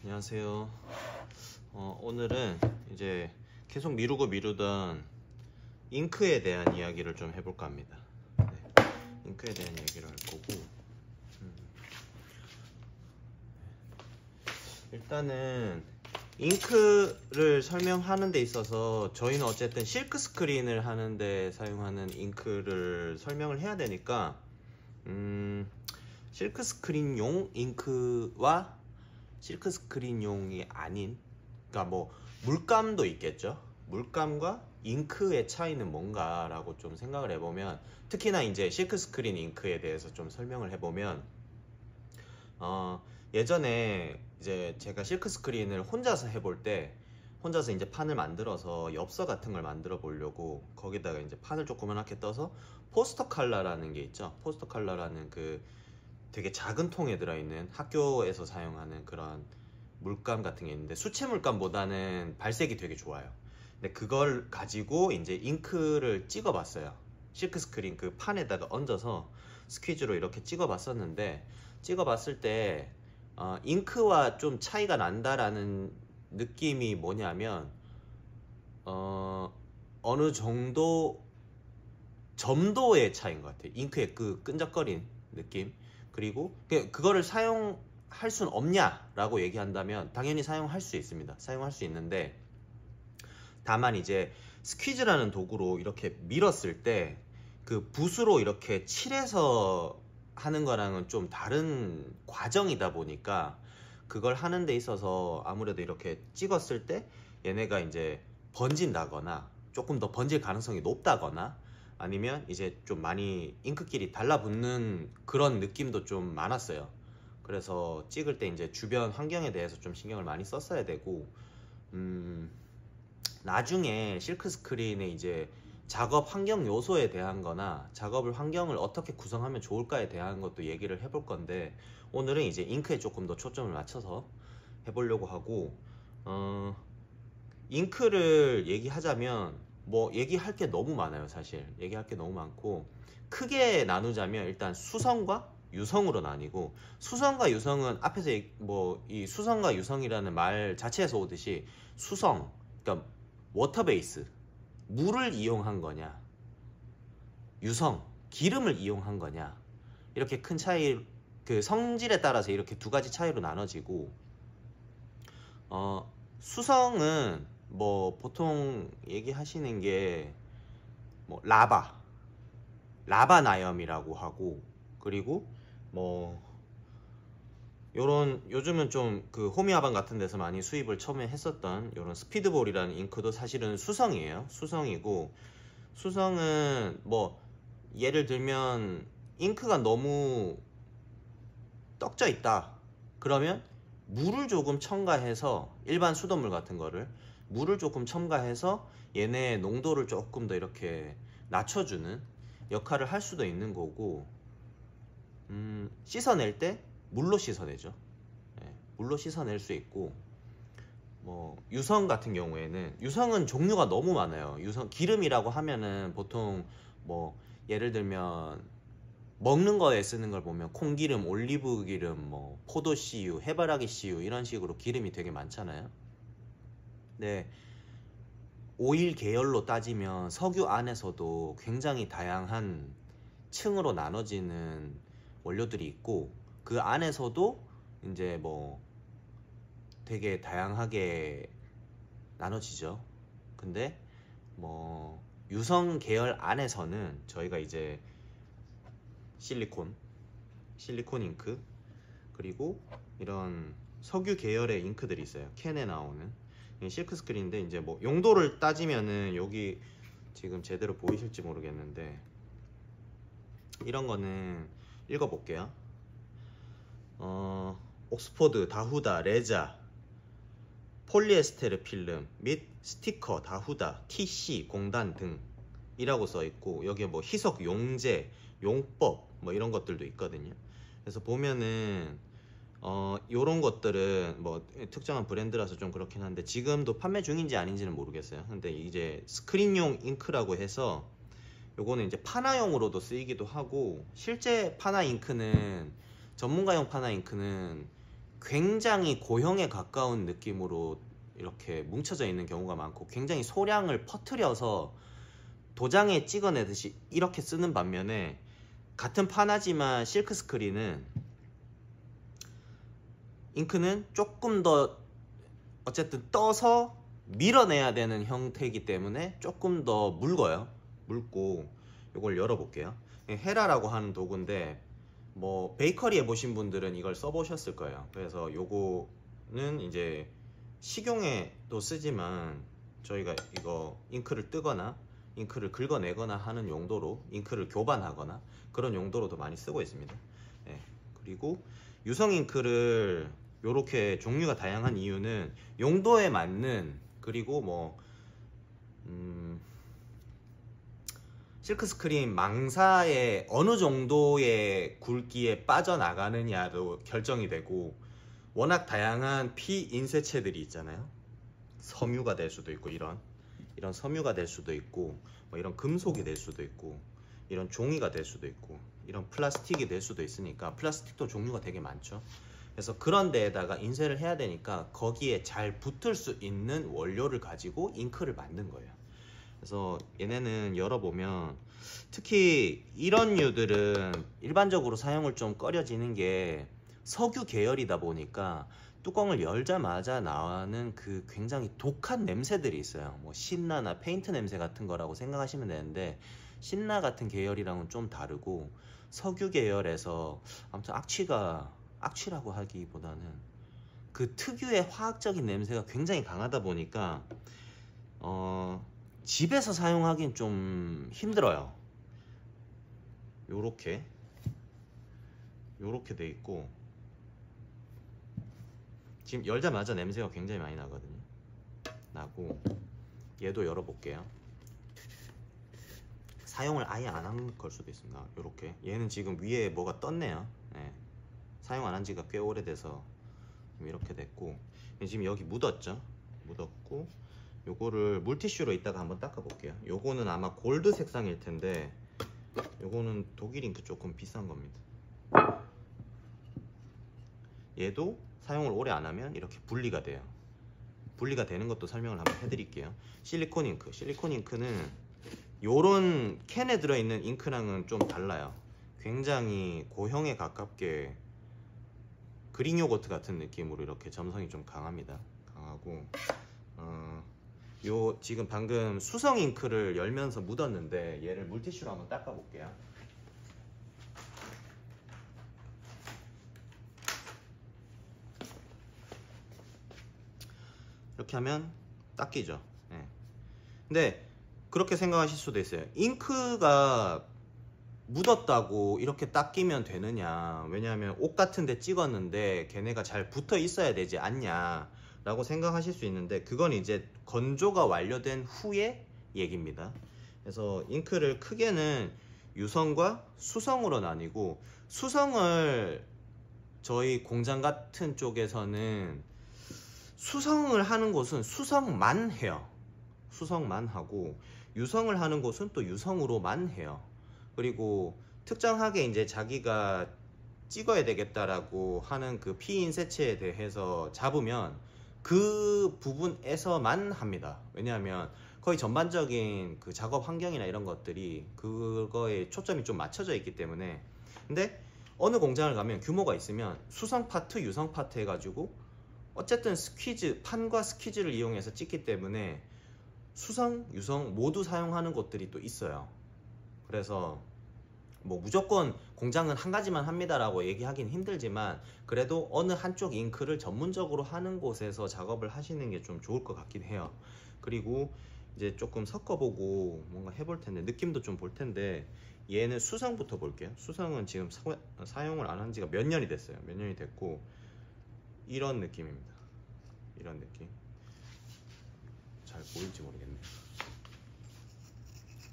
안녕하세요. 오늘은 이제 계속 미루던 잉크에 대한 이야기를 좀 해볼까 합니다. 네, 잉크에 대한 이야기를 할 거고, 일단은 잉크를 설명하는 데 있어서 저희는 어쨌든 실크 스크린을 하는데 사용하는 잉크를 설명을 해야 되니까 실크 스크린용 잉크와 실크 스크린용이 아닌, 그러니까 뭐 물감도 있겠죠. 물감과 잉크의 차이는 뭔가라고 좀 생각을 해보면, 특히나 이제 실크 스크린 잉크에 대해서 좀 설명을 해보면, 예전에 이제 제가 실크 스크린을 혼자서 해볼 때, 혼자서 이제 판을 만들어서 엽서 같은 걸 만들어 보려고 거기다가 이제 판을 조그맣게 떠서 포스터 컬러라는 게 있죠. 포스터 컬러라는 그 되게 작은 통에 들어있는 학교에서 사용하는 그런 물감 같은 게 있는데, 수채 물감보다는 발색이 되게 좋아요. 근데 그걸 가지고 이제 잉크를 찍어 봤어요. 실크 스크린 그 판에다가 얹어서 스퀴즈로 이렇게 찍어 봤었는데, 찍어 봤을 때 잉크와 좀 차이가 난다라는 느낌이 뭐냐면, 어느 정도 점도의 차이인 것 같아요. 잉크의 그 끈적거린 느낌. 그리고 그거를 사용할 순 없냐라고 얘기한다면 당연히 사용할 수 있습니다. 사용할 수 있는데, 다만 이제 스퀴즈라는 도구로 이렇게 밀었을 때 그 붓으로 이렇게 칠해서 하는 거랑은 좀 다른 과정이다 보니까, 그걸 하는 데 있어서 아무래도 이렇게 찍었을 때 얘네가 이제 번진다거나 조금 더 번질 가능성이 높다거나, 아니면 이제 좀 많이 잉크끼리 달라붙는 그런 느낌도 좀 많았어요. 그래서 찍을 때 이제 주변 환경에 대해서 좀 신경을 많이 썼어야 되고, 나중에 실크 스크린에 이제 작업 환경 요소에 대한 거나 작업을 환경을 어떻게 구성하면 좋을까에 대한 것도 얘기를 해볼 건데, 오늘은 이제 잉크에 조금 더 초점을 맞춰서 해보려고 하고, 잉크를 얘기하자면 뭐 얘기할 게 너무 많아요. 사실 얘기할 게 너무 많고, 크게 나누자면 일단 수성과 유성으로 나뉘고, 수성과 유성은 앞에서 뭐 이 수성과 유성이라는 말 자체에서 오듯이, 수성 그러니까 워터 베이스, 물을 이용한 거냐, 유성, 기름을 이용한 거냐, 이렇게 큰 차이, 그 성질에 따라서 이렇게 두 가지 차이로 나눠지고, 수성은 뭐 보통 얘기하시는 게 뭐 라바 나염이라고 하고, 그리고 뭐 요런 요즘은 좀 그 호미화방 같은 데서 많이 수입을 처음에 했었던 요런 스피드볼이라는 잉크도 사실은 수성이에요. 수성이고, 수성은 뭐 예를 들면 잉크가 너무 떡져 있다 그러면 물을 조금 첨가해서, 일반 수돗물 같은 거를 물을 조금 첨가해서 얘네의 농도를 조금 더 이렇게 낮춰주는 역할을 할 수도 있는 거고, 씻어낼 때 물로 씻어내죠. 예, 물로 씻어낼 수 있고, 뭐 유성 같은 경우에는, 유성은 종류가 너무 많아요. 유성 기름이라고 하면은 보통 뭐 예를 들면 먹는 거에 쓰는 걸 보면 콩기름, 올리브 기름, 뭐 포도씨유, 해바라기 씨유, 이런 식으로 기름이 되게 많잖아요. 근데 오일 계열로 따지면 석유 안에서도 굉장히 다양한 층으로 나눠지는 원료들이 있고, 그 안에서도 이제 뭐 되게 다양하게 나눠지죠. 근데 뭐 유성 계열 안에서는 저희가 이제 실리콘 잉크, 그리고 이런 석유 계열의 잉크들이 있어요. 캔에 나오는 실크 스크린인데, 이제 뭐 용도를 따지면은 여기 지금 제대로 보이실지 모르겠는데, 이런 거는 읽어볼게요. 옥스포드, 다후다, 레자, 폴리에스테르 필름 및 스티커, 다후다, TC, 공단 등이라고 써있고, 여기에 뭐 희석, 용제, 용법 뭐 이런 것들도 있거든요. 그래서 보면은 요런 것들은 뭐 특정한 브랜드라서 좀 그렇긴 한데, 지금도 판매 중인지 아닌지는 모르겠어요. 근데 이제 스크린용 잉크라고 해서, 요거는 이제 파나용으로도 쓰이기도 하고, 실제 파나 잉크는, 전문가용 파나 잉크는 굉장히 고형에 가까운 느낌으로 이렇게 뭉쳐져 있는 경우가 많고, 굉장히 소량을 퍼뜨려서 도장에 찍어내듯이 이렇게 쓰는 반면에, 같은 파나지만 실크 스크린은 잉크는 조금 더 어쨌든 떠서 밀어내야 되는 형태이기 때문에 조금 더 묽어요. 묽고, 이걸 열어볼게요. 헤라라고 하는 도구인데, 뭐 베이커리에 보신 분들은 이걸 써보셨을 거예요. 그래서 요거는 이제 식용에도 쓰지만, 저희가 이거 잉크를 뜨거나 잉크를 긁어내거나 하는 용도로, 잉크를 교반하거나 그런 용도로도 많이 쓰고 있습니다. 네. 그리고 유성 잉크를 요렇게 종류가 다양한 이유는 용도에 맞는, 그리고 뭐 실크 스크린 망사의 어느 정도의 굵기에 빠져나가느냐로 결정이 되고, 워낙 다양한 피인쇄체들이 있잖아요. 섬유가 될 수도 있고, 이런 섬유가 될 수도 있고, 뭐 이런 금속이 될 수도 있고, 이런 종이가 될 수도 있고, 이런 플라스틱이 될 수도 있으니까, 플라스틱도 종류가 되게 많죠. 그래서 그런 데에다가 인쇄를 해야 되니까 거기에 잘 붙을 수 있는 원료를 가지고 잉크를 만든 거예요. 그래서 얘네는 열어보면, 특히 이런 류들은 일반적으로 사용을 좀 꺼려지는 게 석유 계열이다 보니까 뚜껑을 열자마자 나오는 그 굉장히 독한 냄새들이 있어요. 뭐 신나나 페인트 냄새 같은 거라고 생각하시면 되는데, 신나 같은 계열이랑은 좀 다르고, 석유 계열에서 아무튼 악취라고 하기보다는 그 특유의 화학적인 냄새가 굉장히 강하다 보니까 집에서 사용하기는 좀 힘들어요. 요렇게 돼 있고, 지금 열자마자 냄새가 굉장히 많이 나거든요. 나고, 얘도 열어볼게요. 사용을 아예 안 한 걸 수도 있습니다. 요렇게 얘는 지금 위에 뭐가 떴네요. 네. 사용 안 한 지가 꽤 오래돼서 이렇게 됐고, 지금 여기 묻었죠. 묻었고, 요거를 물티슈로 이따가 한번 닦아볼게요. 요거는 아마 골드 색상일 텐데, 요거는 독일 잉크 조금 비싼 겁니다. 얘도 사용을 오래 안 하면 이렇게 분리가 돼요. 분리가 되는 것도 설명을 한번 해드릴게요. 실리콘 잉크는 요런 캔에 들어있는 잉크랑은 좀 달라요. 굉장히 고형에 가깝게 그릭 요거트 같은 느낌으로 이렇게 점성이 좀 강합니다. 강하고, 요 지금 방금 수성 잉크를 열면서 묻었는데, 얘를 물티슈로 한번 닦아볼게요. 이렇게 하면 닦이죠. 네. 근데 그렇게 생각하실 수도 있어요. 잉크가 묻었다고 이렇게 닦이면 되느냐, 왜냐하면 옷 같은 데 찍었는데 걔네가 잘 붙어 있어야 되지 않냐 라고 생각하실 수 있는데, 그건 이제 건조가 완료된 후의 얘기입니다. 그래서 잉크를 크게는 유성과 수성으로 나뉘고, 수성을 저희 공장 같은 쪽에서는 수성을 하는 곳은 수성만 해요. 수성만 하고, 유성을 하는 곳은 또 유성으로만 해요. 그리고 특정하게 이제 자기가 찍어야 되겠다라고 하는 그 피인쇄체에 대해서 잡으면 그 부분에서만 합니다. 왜냐하면 거의 전반적인 그 작업 환경이나 이런 것들이 그거에 초점이 좀 맞춰져 있기 때문에. 근데 어느 공장을 가면 규모가 있으면 수성 파트, 유성 파트 해가지고 어쨌든 판과 스퀴즈를 이용해서 찍기 때문에 수성, 유성 모두 사용하는 곳들이 또 있어요. 그래서 뭐 무조건 공장은 한 가지만 합니다라고 얘기하긴 힘들지만, 그래도 어느 한쪽 잉크를 전문적으로 하는 곳에서 작업을 하시는 게 좀 좋을 것 같긴 해요. 그리고 이제 조금 섞어보고 뭔가 해볼 텐데, 느낌도 좀 볼 텐데, 얘는 수성부터 볼게요. 수성은 지금 사용을 안 한 지가 몇 년이 됐어요. 몇 년이 됐고, 이런 느낌입니다. 이런 느낌. 잘 보일지 모르겠네요.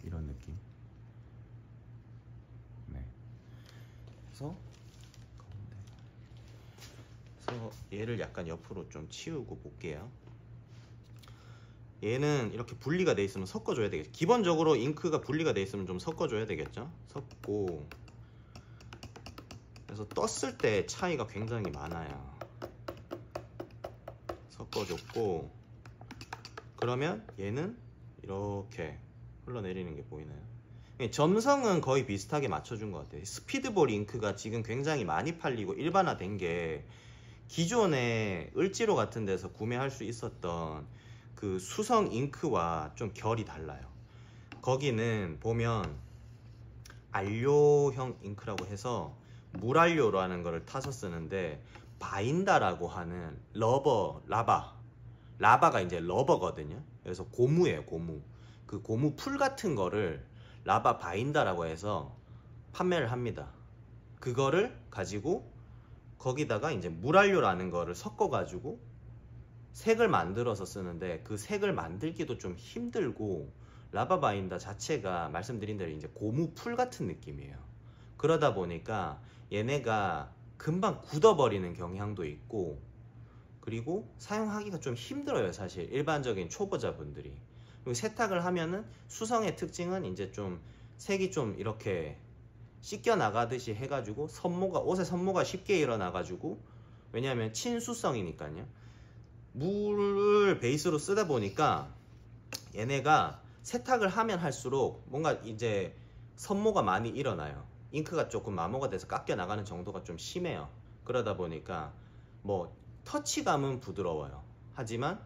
이런 느낌. 네. 그래서 얘를 약간 옆으로 좀 치우고 볼게요. 얘는 이렇게 분리가 돼 있으면 섞어줘야 되겠죠. 기본적으로 잉크가 분리가 돼 있으면 좀 섞어줘야 되겠죠. 섞고, 그래서 떴을 때 차이가 굉장히 많아요. 섞어줬고, 그러면 얘는 이렇게 흘러내리는 게 보이나요? 점성은 거의 비슷하게 맞춰준 것 같아요. 스피드볼 잉크가 지금 굉장히 많이 팔리고 일반화된 게, 기존에 을지로 같은 데서 구매할 수 있었던 그 수성 잉크와 좀 결이 달라요. 거기는 보면 안료형 잉크라고 해서 물안료라는 거를 타서 쓰는데, 바인다라고 하는 라바가 이제 러버거든요. 그래서 고무예요, 고무. 그 고무 풀 같은 거를 라바 바인다라고 해서 판매를 합니다. 그거를 가지고 거기다가 이제 물안료라는 거를 섞어 가지고 색을 만들어서 쓰는데, 그 색을 만들기도 좀 힘들고, 라바 바인다 자체가 말씀드린 대로 이제 고무 풀 같은 느낌이에요. 그러다 보니까 얘네가 금방 굳어버리는 경향도 있고, 그리고 사용하기가 좀 힘들어요, 사실 일반적인 초보자분들이. 그리고 세탁을 하면은 수성의 특징은 이제 좀 색이 좀 이렇게 씻겨 나가듯이 해가지고 옷에 선모가 쉽게 일어나가지고, 왜냐하면 친수성이니까요. 물을 베이스로 쓰다 보니까 얘네가 세탁을 하면 할수록 뭔가 이제 선모가 많이 일어나요. 잉크가 조금 마모가 돼서 깎여 나가는 정도가 좀 심해요. 그러다 보니까 뭐 터치감은 부드러워요. 하지만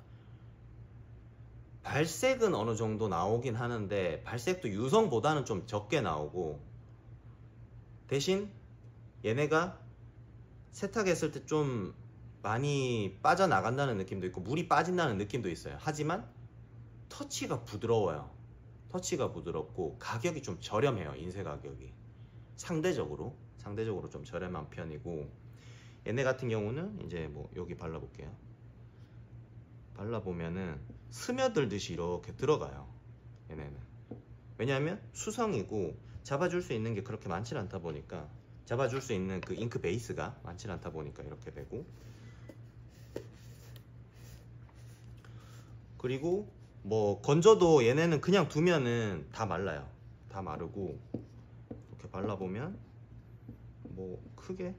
발색은 어느 정도 나오긴 하는데, 발색도 유성보다는 좀 적게 나오고, 대신 얘네가 세탁했을 때 좀 많이 빠져나간다는 느낌도 있고 물이 빠진다는 느낌도 있어요. 하지만 터치가 부드러워요. 터치가 부드럽고 가격이 좀 저렴해요. 인쇄 가격이 상대적으로 좀 저렴한 편이고, 얘네 같은 경우는 이제 뭐 여기 발라볼게요. 발라보면은 스며들듯이 이렇게 들어가요. 얘네는 왜냐하면 수성이고 잡아줄 수 있는 게 그렇게 많지 않다 보니까, 잡아줄 수 있는 그 잉크 베이스가 많지 않다 보니까 이렇게 되고, 그리고 뭐 건져도 얘네는 그냥 두면은 다 말라요. 다 마르고, 이렇게 발라보면 뭐 크게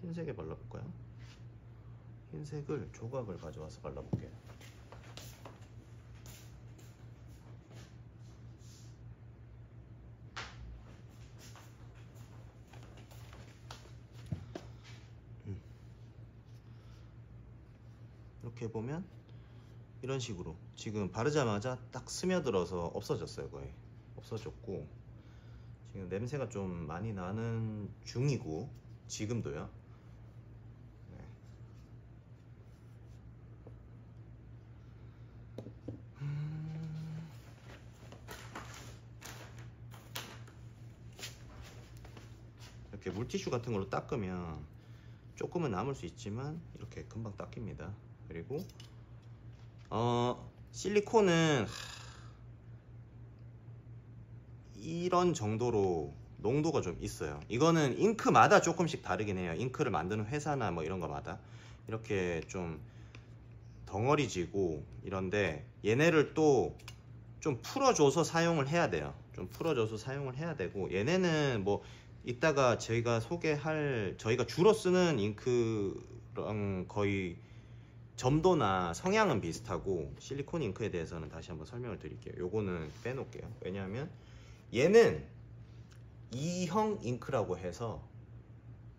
흰색에 발라볼까요? 흰색을 조각을 가져와서 발라볼게요. 이렇게 보면 이런 식으로 지금 바르자마자 딱 스며들어서 없어졌어요. 거의 없어졌고, 지금 냄새가 좀 많이 나는 중이고, 지금도요. 네. 이렇게 물티슈 같은 걸로 닦으면 조금은 남을 수 있지만 이렇게 금방 닦입니다. 그리고 실리콘은 이런 정도로 농도가 좀 있어요. 이거는 잉크마다 조금씩 다르긴 해요. 잉크를 만드는 회사나 뭐 이런 거마다 이렇게 좀 덩어리지고 이런데, 얘네를 또 좀 풀어줘서 사용을 해야 돼요. 좀 풀어줘서 사용을 해야 되고, 얘네는 뭐 이따가 저희가 저희가 주로 쓰는 잉크랑 거의 점도나 성향은 비슷하고, 실리콘 잉크에 대해서는 다시 한번 설명을 드릴게요. 요거는 빼놓을게요. 왜냐하면 얘는 2형 잉크라고 해서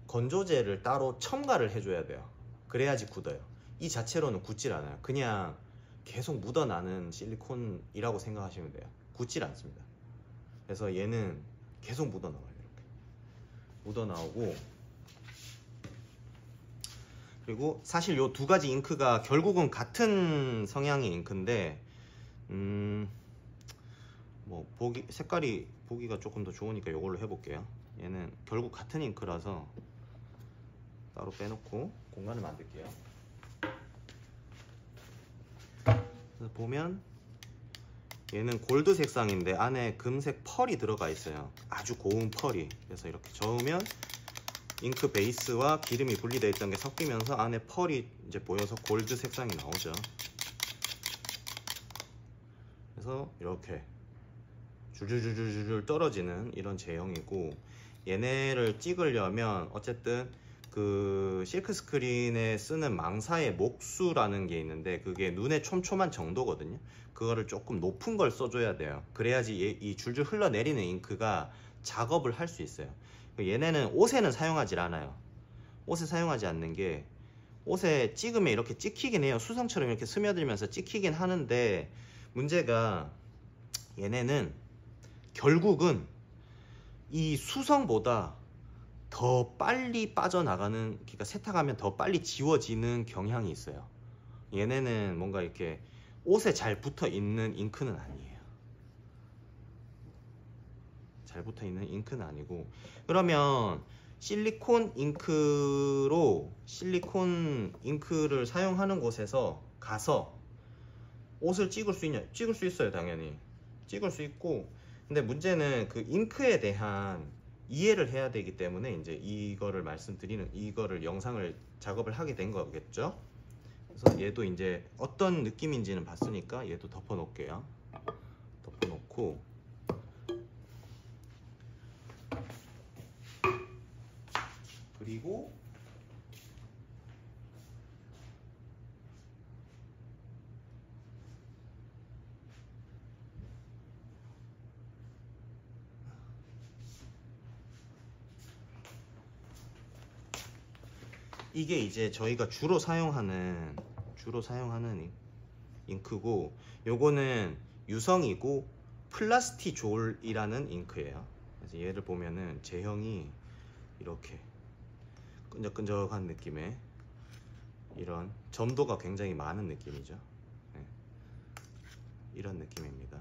건조제를 따로 첨가를 해줘야 돼요. 그래야지 굳어요. 이 자체로는 굳질 않아요. 그냥 계속 묻어나는 실리콘이라고 생각하시면 돼요. 굳질 않습니다. 그래서 얘는 계속 묻어나와요. 이렇게 묻어나오고, 그리고 사실 요 두 가지 잉크가 결국은 같은 성향의 잉크인데, 뭐 색깔이 보기가 조금 더 좋으니까 이걸로 해볼게요. 얘는 결국 같은 잉크라서 따로 빼놓고 공간을 만들게요. 그래서 보면 얘는 골드 색상인데 안에 금색 펄이 들어가 있어요. 아주 고운 펄이. 그래서 이렇게 저으면 잉크 베이스와 기름이 분리되어 있던 게 섞이면서 안에 펄이 이제 보여서 골드 색상이 나오죠. 그래서 이렇게 줄줄줄줄 떨어지는 이런 제형이고, 얘네를 찍으려면 어쨌든 그 실크 스크린에 쓰는 망사의 목수라는 게 있는데 그게 눈에 촘촘한 정도거든요. 그거를 조금 높은 걸 써줘야 돼요. 그래야지 이 줄줄 흘러내리는 잉크가 작업을 할 수 있어요. 얘네는 옷에는 사용하지 않아요. 옷에 사용하지 않는 게, 옷에 찍으면 이렇게 찍히긴 해요. 수성처럼 이렇게 스며들면서 찍히긴 하는데, 문제가 얘네는 결국은 이 수성보다 더 빨리 빠져나가는, 그러니까 세탁하면 더 빨리 지워지는 경향이 있어요. 얘네는 뭔가 이렇게 옷에 잘 붙어 있는 잉크는 아니에요. 잘 붙어 있는 잉크는 아니고, 그러면 실리콘 잉크를 사용하는 곳에서 가서 옷을 찍을 수 있냐? 찍을 수 있어요. 당연히 찍을 수 있고, 근데 문제는 그 잉크에 대한 이해를 해야 되기 때문에 이제 이거를 영상을 작업을 하게 된 거겠죠. 그래서 얘도 이제 어떤 느낌인지는 봤으니까 얘도 덮어 놓을게요. 덮어 놓고, 그리고 이게 이제 저희가 주로 사용하는 잉크고, 요거는 유성이고 플라스티졸이라는 잉크예요. 그래서 얘를 보면은 제형이 이렇게 끈적끈적한 느낌의 이런 점도가 굉장히 많은 느낌이죠. 네. 이런 느낌입니다.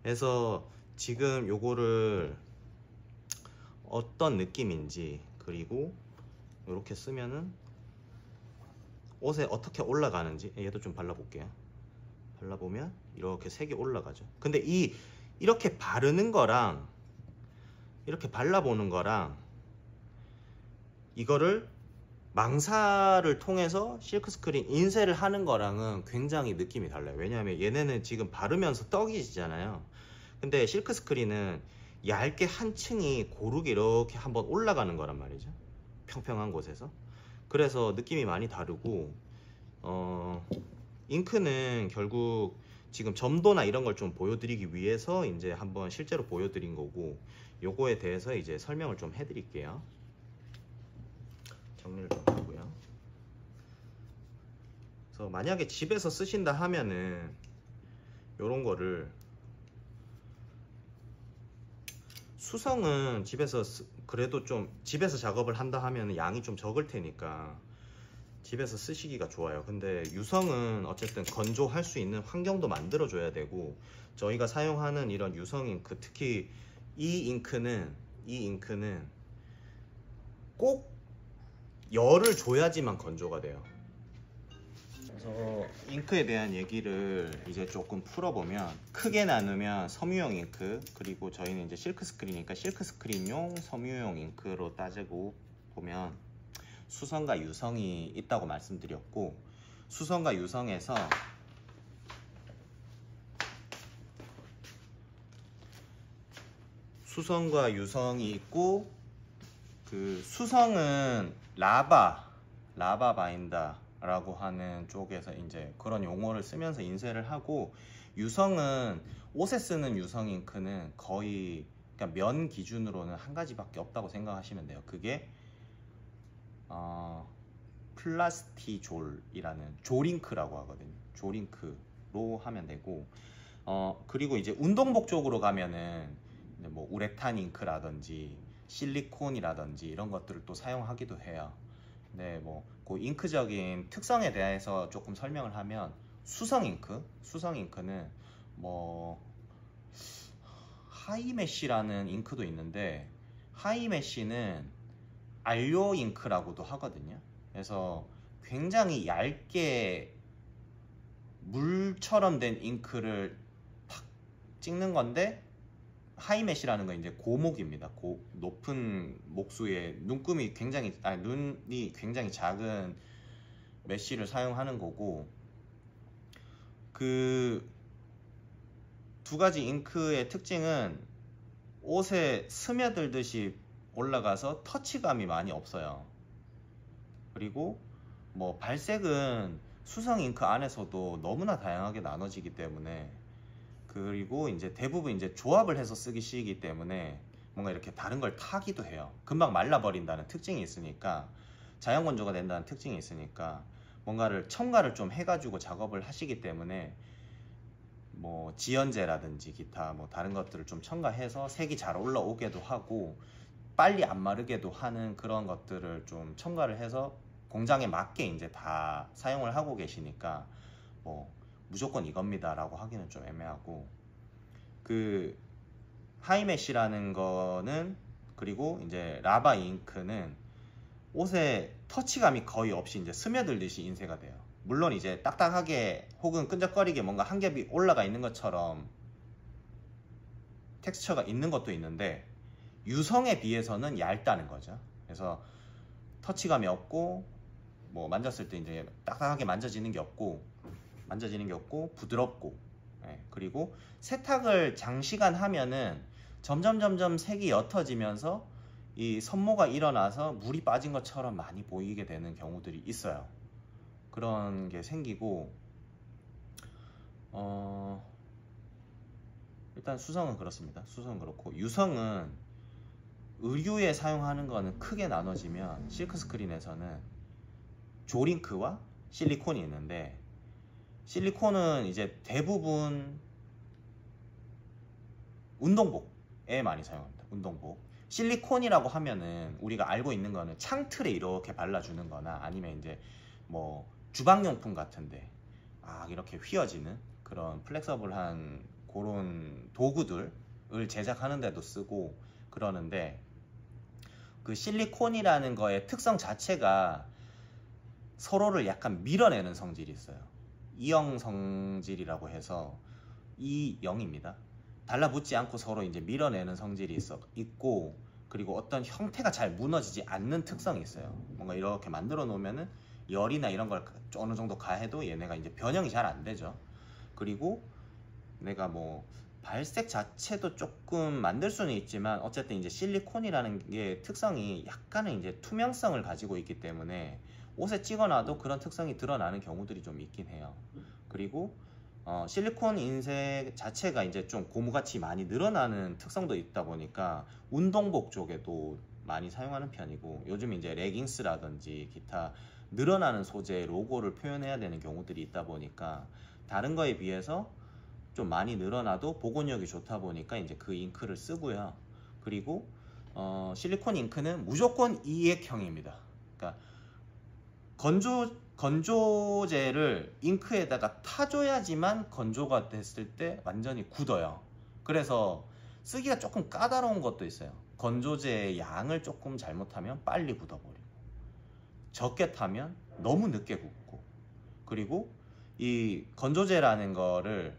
그래서 지금 요거를 어떤 느낌인지, 그리고 이렇게 쓰면은 옷에 어떻게 올라가는지, 얘도 좀 발라볼게요. 발라보면 이렇게 색이 올라가죠. 근데 이렇게 바르는 거랑 이렇게 발라보는 거랑 이거를 망사를 통해서 실크 스크린 인쇄를 하는 거랑은 굉장히 느낌이 달라요. 왜냐하면 얘네는 지금 바르면서 떡이 지잖아요. 근데 실크 스크린은 얇게 한 층이 고르게 이렇게 한번 올라가는 거란 말이죠. 평평한 곳에서. 그래서 느낌이 많이 다르고, 잉크는 결국 지금 점도나 이런 걸 좀 보여드리기 위해서 이제 한번 실제로 보여드린 거고, 요거에 대해서 이제 설명을 좀 해드릴게요. 정리를 좀 하고요. 그래서 만약에 집에서 쓰신다 하면은 요런 거를, 수성은 그래도 좀 집에서 작업을 한다 하면 양이 좀 적을 테니까 집에서 쓰시기가 좋아요. 근데 유성은 어쨌든 건조할 수 있는 환경도 만들어 줘야 되고, 저희가 사용하는 이런 유성 잉크, 특히 이 잉크는 꼭 열을 줘야지만 건조가 돼요. 그래서 잉크에 대한 얘기를 이제 조금 풀어보면, 크게 나누면 섬유용 잉크, 그리고 저희는 이제 실크 스크린이니까 실크 스크린용, 섬유용 잉크로 따지고 보면 수성과 유성이 있다고 말씀드렸고, 수성과 유성에서 수성과 유성이 있고, 그 수성은 라바 바인더라고 하는 쪽에서 이제 그런 용어를 쓰면서 인쇄를 하고, 유성은 옷에 쓰는 유성 잉크는 거의, 그러니까 면 기준으로는 한 가지밖에 없다고 생각하시면 돼요. 그게 플라스티졸이라는 졸잉크라고 하거든요. 졸잉크로 하면 되고, 그리고 이제 운동복 쪽으로 가면은 뭐 우레탄 잉크라든지 실리콘이라든지 이런 것들을 또 사용하기도 해요. 근데 뭐 그 잉크적인 특성에 대해서 조금 설명을 하면, 수성 잉크는 뭐 하이메쉬라는 잉크도 있는데, 하이메쉬는 알료 잉크라고도 하거든요. 그래서 굉장히 얇게 물처럼 된 잉크를 탁 찍는 건데, 하이메쉬라는 건 이제 고목입니다. 높은 목수의 눈이 굉장히 작은 메쉬를 사용하는 거고, 그 두 가지 잉크의 특징은 옷에 스며들듯이 올라가서 터치감이 많이 없어요. 그리고 뭐 발색은 수성 잉크 안에서도 너무나 다양하게 나눠지기 때문에, 그리고 이제 대부분 이제 조합을 해서 쓰기 쉬이기 때문에 뭔가 이렇게 다른 걸 타기도 해요. 금방 말라버린다는 특징이 있으니까, 자연 건조가 된다는 특징이 있으니까 뭔가를 첨가를 좀 해가지고 작업을 하시기 때문에 뭐 지연제라든지 기타 뭐 다른 것들을 좀 첨가해서 색이 잘 올라오게도 하고 빨리 안 마르게도 하는 그런 것들을 좀 첨가를 해서 공장에 맞게 이제 다 사용을 하고 계시니까 뭐 무조건 이겁니다 라고 하기는 좀 애매하고, 그 하이메시라는 거는, 그리고 이제 라바 잉크는 옷에 터치감이 거의 없이 이제 스며들듯이 인쇄가 돼요. 물론 이제 딱딱하게 혹은 끈적거리게 뭔가 한 겹이 올라가 있는 것처럼 텍스처가 있는 것도 있는데 유성에 비해서는 얇다는 거죠. 그래서 터치감이 없고 뭐 만졌을 때 이제 딱딱하게 만져지는 게 없고 부드럽고, 그리고 세탁을 장시간 하면은 점점 색이 옅어지면서 이 선모가 일어나서 물이 빠진 것처럼 많이 보이게 되는 경우들이 있어요. 그런 게 생기고, 일단 수성은 그렇습니다. 수성은 그렇고, 유성은 의류에 사용하는 거는 크게 나눠지면 실크스크린에서는 조링크와 실리콘이 있는데, 실리콘은 이제 대부분 운동복에 많이 사용합니다. 운동복. 실리콘이라고 하면은 우리가 알고 있는 거는 창틀에 이렇게 발라주는 거나 아니면 이제 뭐 주방용품 같은데 이렇게 휘어지는 그런 플렉서블한 그런 도구들을 제작하는 데도 쓰고 그러는데, 그 실리콘이라는 거의 특성 자체가 서로를 약간 밀어내는 성질이 있어요. 이형 성질이라고 해서 이형입니다. 달라붙지 않고 서로 이제 밀어내는 성질이 있고, 그리고 어떤 형태가 잘 무너지지 않는 특성이 있어요. 뭔가 이렇게 만들어 놓으면은 열이나 이런 걸 어느 정도 가해도 얘네가 이제 변형이 잘 안 되죠. 그리고 내가 뭐 발색 자체도 조금 만들 수는 있지만 어쨌든 이제 실리콘이라는 게 특성이 약간의 이제 투명성을 가지고 있기 때문에 옷에 찍어놔도 그런 특성이 드러나는 경우들이 좀 있긴 해요. 그리고 실리콘 인쇄 자체가 이제 좀 고무같이 많이 늘어나는 특성도 있다 보니까 운동복 쪽에도 많이 사용하는 편이고, 요즘 이제 레깅스라든지 기타 늘어나는 소재의 로고를 표현해야 되는 경우들이 있다 보니까 다른 거에 비해서 좀 많이 늘어나도 복원력이 좋다 보니까 이제 그 잉크를 쓰고요. 그리고 실리콘 잉크는 무조건 이액형입니다. 그러니까 건조제를 잉크에다가 타줘야지만 건조가 됐을 때 완전히 굳어요. 그래서 쓰기가 조금 까다로운 것도 있어요. 건조제의 양을 조금 잘못하면 빨리 굳어버리고, 적게 타면 너무 늦게 굳고, 그리고 이 건조제라는 거를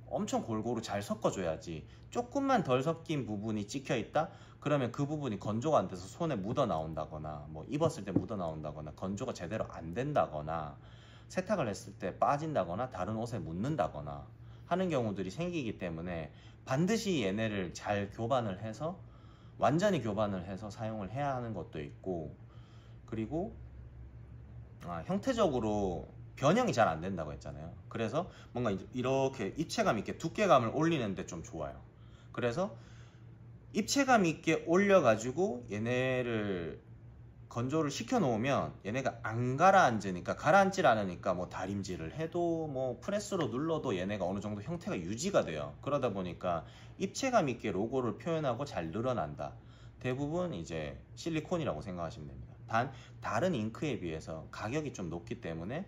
엄청 골고루 잘 섞어줘야지. 조금만 덜 섞인 부분이 찍혀있다? 그러면 그 부분이 건조가 안 돼서 손에 묻어 나온다거나 뭐 입었을 때 묻어 나온다거나 건조가 제대로 안 된다거나 세탁을 했을 때 빠진다거나 다른 옷에 묻는다거나 하는 경우들이 생기기 때문에 반드시 얘네를 잘 교반을 해서 완전히 교반을 해서 사용을 해야 하는 것도 있고, 그리고 형태적으로 변형이 잘 안 된다고 했잖아요. 그래서 뭔가 이렇게 입체감 있게 두께감을 올리는데 좀 좋아요. 그래서 입체감 있게 올려가지고 얘네를 건조를 시켜 놓으면 얘네가 안 가라앉으니까, 가라앉질 않으니까 뭐 다림질을 해도 뭐 프레스로 눌러도 얘네가 어느 정도 형태가 유지가 돼요. 그러다 보니까 입체감 있게 로고를 표현하고 잘 늘어난다. 대부분 이제 실리콘이라고 생각하시면 됩니다. 단 다른 잉크에 비해서 가격이 좀 높기 때문에,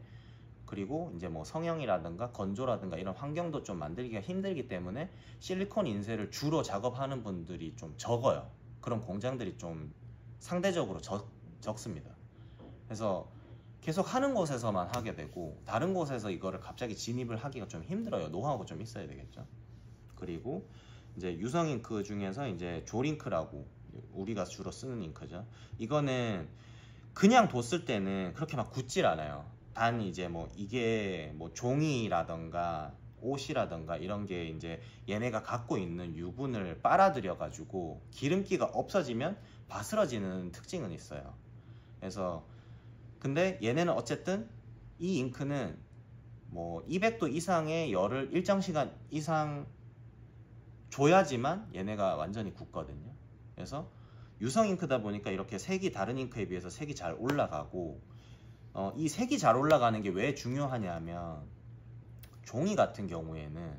그리고 이제 뭐 성형이라든가 건조라든가 이런 환경도 좀 만들기가 힘들기 때문에 실리콘 인쇄를 주로 작업하는 분들이 좀 적어요. 그런 공장들이 좀 상대적으로 적습니다. 그래서 계속 하는 곳에서만 하게 되고 다른 곳에서 이거를 갑자기 진입을 하기가 좀 힘들어요. 노하우가 좀 있어야 되겠죠. 그리고 이제 유성 잉크 중에서 이제 조링크라고 우리가 주로 쓰는 잉크죠. 이거는 그냥 뒀을 때는 그렇게 막 굳질 않아요. 단 이제 뭐 이게 뭐 종이라던가 옷이라던가 이런 게 이제 얘네가 갖고 있는 유분을 빨아들여 가지고 기름기가 없어지면 바스러지는 특징은 있어요. 그래서 근데 얘네는 어쨌든 이 잉크는 뭐 200도 이상의 열을 일정 시간 이상 줘야지만 얘네가 완전히 굳거든요. 그래서 유성 잉크다 보니까 이렇게 색이 다른 잉크에 비해서 색이 잘 올라가고, 이 색이 잘 올라가는 게 왜 중요하냐면, 종이 같은 경우에는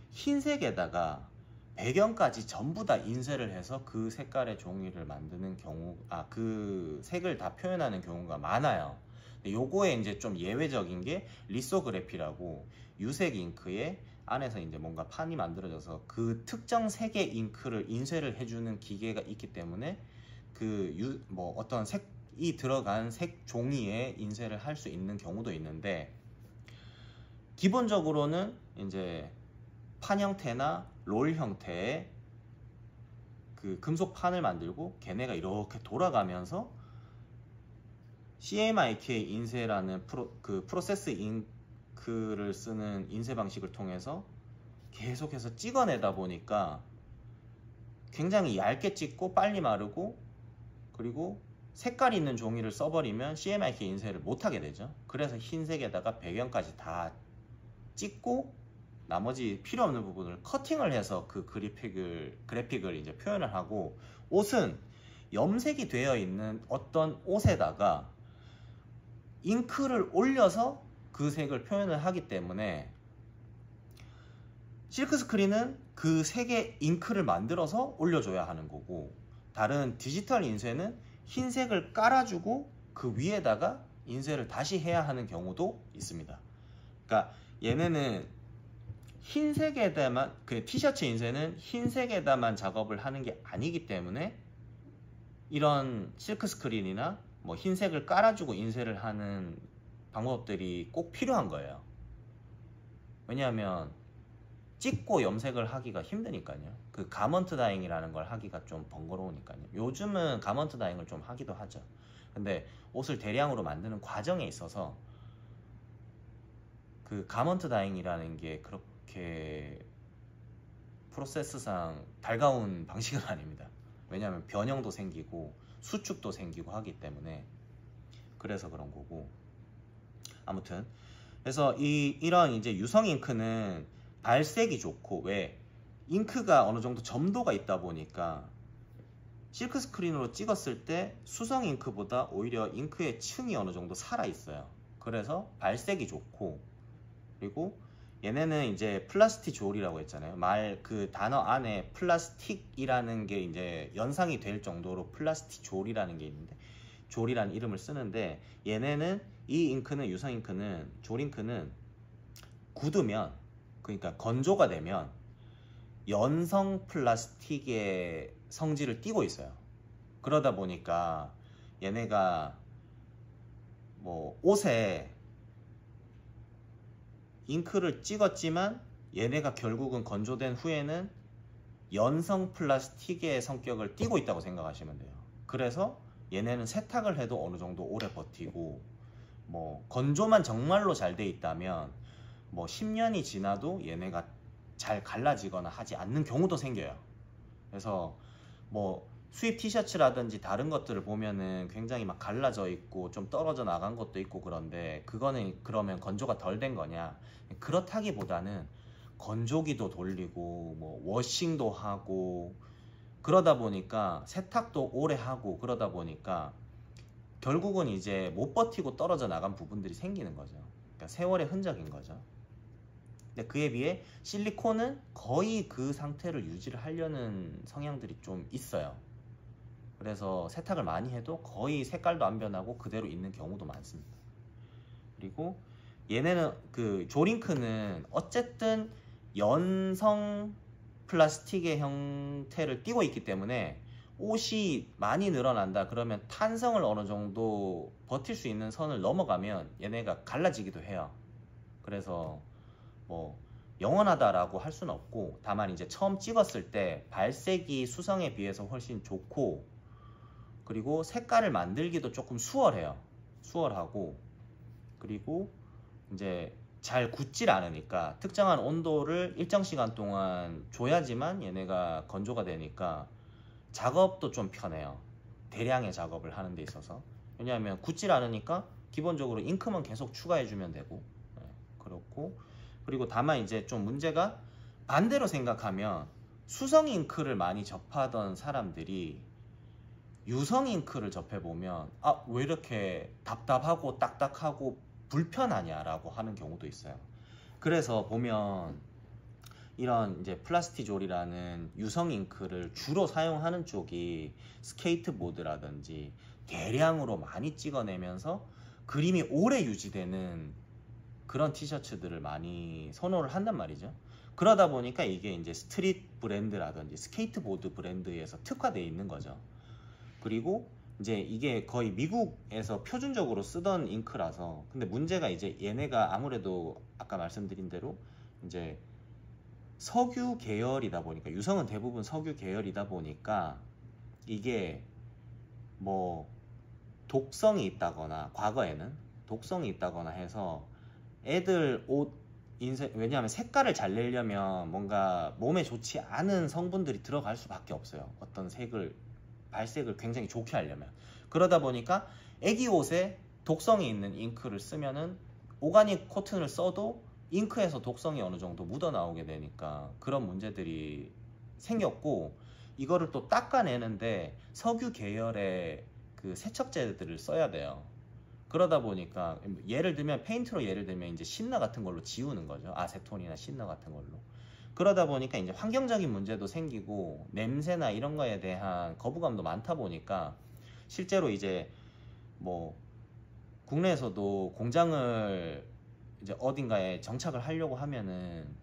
흰색에다가 배경까지 전부 다 인쇄를 해서 그 색깔의 종이를 만드는 경우, 그 색을 다 표현하는 경우가 많아요. 근데 요거에 이제 좀 예외적인 게 리소그래피라고, 유색 잉크에 안에서 이제 뭔가 판이 만들어져서 그 특정 색의 잉크를 인쇄를 해주는 기계가 있기 때문에 뭐 어떤 색이 들어간 색 종이에 인쇄를 할 수 있는 경우도 있는데, 기본적으로는 이제 판 형태나 롤 형태의 그 금속 판을 만들고 걔네가 이렇게 돌아가면서 CMYK 인쇄라는 프로세스 잉크를 쓰는 인쇄 방식을 통해서 계속해서 찍어내다 보니까 굉장히 얇게 찍고 빨리 마르고, 그리고 색깔 있는 종이를 써버리면 CMYK 인쇄를 못하게 되죠. 그래서 흰색에다가 배경까지 다 찍고 나머지 필요 없는 부분을 커팅을 해서 그 그래픽을 이제 표현을 하고, 옷은 염색이 되어 있는 어떤 옷에다가 잉크를 올려서 그 색을 표현을 하기 때문에, 실크 스크린은 그 색의 잉크를 만들어서 올려줘야 하는 거고, 다른 디지털 인쇄는 흰색을 깔아주고 그 위에다가 인쇄를 다시 해야 하는 경우도 있습니다. 그러니까 얘네는 흰색에다만, 그 티셔츠 인쇄는 흰색에다만 작업을 하는 게 아니기 때문에 이런 실크 스크린이나 뭐 흰색을 깔아주고 인쇄를 하는 방법들이 꼭 필요한 거예요. 왜냐하면 찍고 염색을 하기가 힘드니까요. 그 가먼트 다잉이라는 걸 하기가 좀 번거로우니까요. 요즘은 가먼트 다잉을 좀 하기도 하죠. 근데 옷을 대량으로 만드는 과정에 있어서 그 가먼트 다잉이라는 게 그렇게 프로세스상 달가운 방식은 아닙니다. 왜냐하면 변형도 생기고 수축도 생기고 하기 때문에, 그래서 그런 거고. 아무튼 그래서 이런 이제 유성 잉크는 발색이 좋고, 왜 잉크가 어느 정도 점도가 있다 보니까 실크 스크린으로 찍었을 때 수성 잉크보다 오히려 잉크의 층이 어느 정도 살아 있어요. 그래서 발색이 좋고, 그리고 얘네는 이제 플라스티졸이라고 했잖아요. 그 단어 안에 플라스틱이라는 게 이제 연상이 될 정도로 플라스티졸이라는 게 있는데, 졸이라는 이름을 쓰는데, 얘네는 이 잉크는, 유성 잉크는, 졸 잉크는 굳으면, 그러니까 건조가 되면 연성 플라스틱의 성질을 띠고 있어요. 그러다 보니까 얘네가 뭐 옷에 잉크를 찍었지만 얘네가 결국은 건조된 후에는 연성 플라스틱의 성격을 띠고 있다고 생각하시면 돼요. 그래서 얘네는 세탁을 해도 어느 정도 오래 버티고, 뭐 건조만 정말로 잘 돼 있다면 뭐 10년이 지나도 얘네가 잘 갈라지거나 하지 않는 경우도 생겨요. 그래서 뭐 수입 티셔츠라든지 다른 것들을 보면은 굉장히 막 갈라져 있고 좀 떨어져 나간 것도 있고, 그런데 그거는 그러면 건조가 덜 된 거냐? 그렇다기보다는 건조기도 돌리고 뭐 워싱도 하고 그러다 보니까, 세탁도 오래 하고 그러다 보니까 결국은 이제 못 버티고 떨어져 나간 부분들이 생기는 거죠. 그러니까 세월의 흔적인 거죠. 근데 그에 비해 실리콘은 거의 그 상태를 유지를 하려는 성향들이 좀 있어요. 그래서 세탁을 많이 해도 거의 색깔도 안 변하고 그대로 있는 경우도 많습니다. 그리고 얘네는 그 조링크는 어쨌든 연성 플라스틱의 형태를 띠고 있기 때문에 옷이 많이 늘어난다 그러면 탄성을 어느 정도 버틸 수 있는 선을 넘어가면 얘네가 갈라지기도 해요. 그래서 뭐 영원하다라고 할 수는 없고, 다만 이제 처음 찍었을 때 발색이 수성에 비해서 훨씬 좋고, 그리고 색깔을 만들기도 조금 수월하고, 그리고 이제 잘 굳질 않으니까 특정한 온도를 일정 시간 동안 줘야지만 얘네가 건조가 되니까 작업도 좀 편해요. 대량의 작업을 하는 데 있어서. 왜냐하면 굳질 않으니까 기본적으로 잉크만 계속 추가해주면 되고. 그렇고, 그리고 다만 이제 좀 문제가 반대로 생각하면 수성 잉크를 많이 접하던 사람들이 유성 잉크를 접해보면 아, 왜 이렇게 답답하고 딱딱하고 불편하냐 라고 하는 경우도 있어요. 그래서 보면 이런 이제 플라스티졸이라는 유성 잉크를 주로 사용하는 쪽이 스케이트보드라든지 대량으로 많이 찍어내면서 그림이 오래 유지되는 그런 티셔츠들을 많이 선호를 한단 말이죠. 그러다 보니까 이게 이제 스트릿 브랜드라든지 스케이트보드 브랜드에서 특화되어 있는 거죠. 그리고 이제 이게 거의 미국에서 표준적으로 쓰던 잉크라서. 근데 문제가 이제 얘네가 아무래도 아까 말씀드린 대로 이제 석유 계열이다 보니까, 유성은 대부분 석유 계열이다 보니까 이게 뭐 독성이 있다거나, 과거에는 독성이 있다거나 해서 애들 옷 왜냐하면 색깔을 잘 내려면 뭔가 몸에 좋지 않은 성분들이 들어갈 수밖에 없어요. 어떤 색을, 발색을 굉장히 좋게 하려면. 그러다 보니까 애기 옷에 독성이 있는 잉크를 쓰면은 오가닉 코튼을 써도 잉크에서 독성이 어느 정도 묻어 나오게 되니까 그런 문제들이 생겼고, 이거를 또 닦아내는데 석유 계열의 그 세척제들을 써야 돼요. 그러다 보니까 예를 들면 페인트로 예를 들면 이제 신나 같은 걸로 지우는 거죠. 아세톤이나 신나 같은 걸로. 그러다 보니까 이제 환경적인 문제도 생기고 냄새나 이런 거에 대한 거부감도 많다 보니까 실제로 이제 뭐 국내에서도 공장을 이제 어딘가에 정착을 하려고 하면은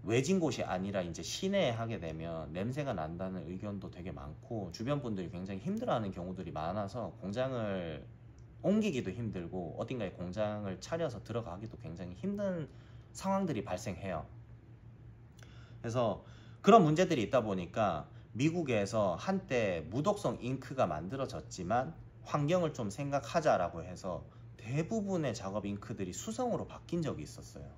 외진 곳이 아니라 이제 시내에 하게 되면 냄새가 난다는 의견도 되게 많고, 주변 분들이 굉장히 힘들어하는 경우들이 많아서 공장을 옮기기도 힘들고 어딘가에 공장을 차려서 들어가기도 굉장히 힘든 상황들이 발생해요. 그래서 그런 문제들이 있다 보니까 미국에서 한때 무독성 잉크가 만들어졌지만 환경을 좀 생각하자라고 해서 대부분의 작업 잉크들이 수성으로 바뀐 적이 있었어요.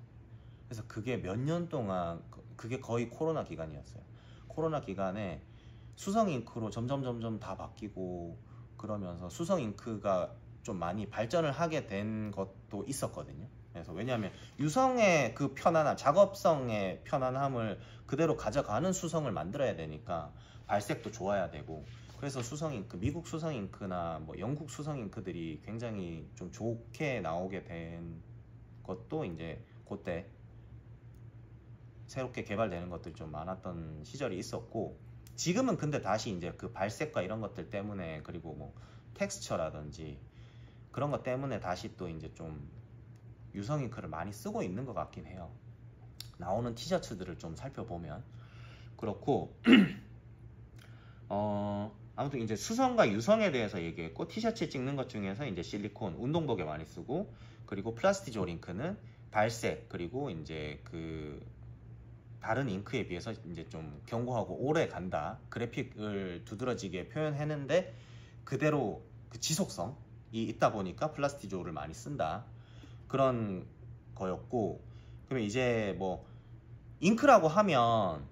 그래서 그게 몇 년 동안, 그게 거의 코로나 기간이었어요. 코로나 기간에 수성 잉크로 점점 다 바뀌고 그러면서 수성 잉크가 좀 많이 발전을 하게 된 것도 있었거든요. 그래서 왜냐하면 유성의 그 편안함, 작업성의 편안함을 그대로 가져가는 수성을 만들어야 되니까 발색도 좋아야 되고, 그래서 수성 잉크, 미국 수성 잉크나 뭐 영국 수성 잉크들이 굉장히 좀 좋게 나오게 된 것도 이제 그때 새롭게 개발되는 것들이 좀 많았던 시절이 있었고, 지금은 근데 다시 이제 그 발색과 이런 것들 때문에, 그리고 뭐 텍스처라든지 그런 것 때문에 다시 또 이제 좀 유성 잉크를 많이 쓰고 있는 것 같긴 해요. 나오는 티셔츠들을 좀 살펴보면 그렇고 아무튼 이제 수성과 유성에 대해서 얘기했고, 티셔츠 찍는 것 중에서 이제 실리콘, 운동복에 많이 쓰고, 그리고 플라스티졸 잉크는 발색, 그리고 이제 그 다른 잉크에 비해서 이제 좀 견고하고 오래 간다, 그래픽을 두드러지게 표현했는데 그대로 그 지속성이 있다 보니까 플라스티졸을 많이 쓴다, 그런 거였고. 그러면 이제 뭐 잉크라고 하면